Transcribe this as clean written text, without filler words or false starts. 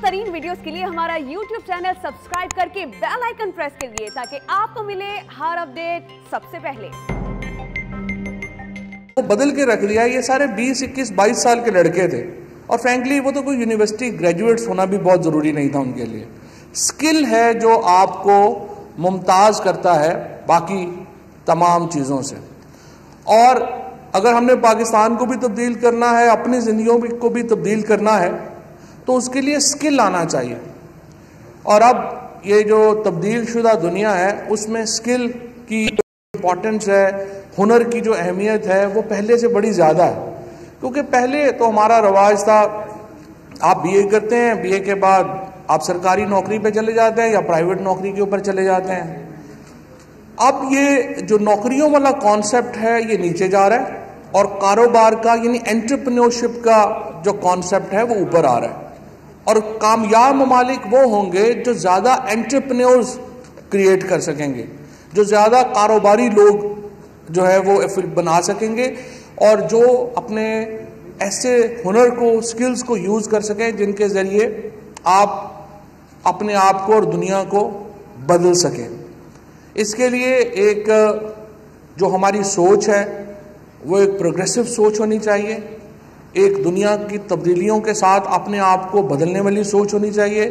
ترین videos کے لیے ہمارا YouTube چینل سبسکرائب کر کے بیل آئیکن پریس کریے تاکہ آپ کو ملے ہر اپڈیٹ سب سے پہلے۔ بدل کے رکھ دیا، یہ سارے 20 21 22 سال کے لڑکے تھے اور فرینکلی وہ تو کوئی یونیورسٹی گریجویٹس ہونا بھی بہت ضروری نہیں تھا ان کے لیے۔ سکل ہے جو آپ کو ممتاز کرتا ہے باقی تمام چیزوں سے، اور اگر ہم نے پاکستان کو بھی تبدیل کرنا ہے، اپنی زندگیوں کو بھی تبدیل کرنا ہے تو اس کے لیے سکل آنا چاہیے۔ اور اب یہ جو تبدیل شدہ دنیا ہے اس میں سکل کی امپورٹنس ہے، ہنر کی جو اہمیت ہے وہ پہلے سے بڑی زیادہ ہے، کیونکہ پہلے تو ہمارا رواج تھا آپ بی اے کرتے ہیں، بی اے کے بعد آپ سرکاری نوکری پہ چلے جاتے ہیں یا پرائیویٹ نوکری کے اوپر چلے جاتے ہیں۔ اب یہ جو نوکریوں والا کانسیپٹ ہے یہ نیچے جا رہا ہے اور کاروبار کا یعنی انٹرپرینیورشپ کا جو کانسیپٹ ہے وہ اوپر آ رہا ہے، اور کامیاب ممالک وہ ہوں گے جو زیادہ انٹرپرینیورز کریٹ کر سکیں گے، جو زیادہ کاروباری لوگ جو ہے وہ بنا سکیں گے، اور جو اپنے ایسے ہنر کو سکلز کو یوز کر سکیں جن کے ذریعے آپ اپنے آپ کو اور دنیا کو بدل سکیں۔ اس کے لیے ایک جو ہماری سوچ ہے وہ ایک پروگریسو سوچ ہونی چاہیے، ایک دنیا کی تبدیلیوں کے ساتھ اپنے آپ کو بدلنے والی سوچ ہونی چاہیے۔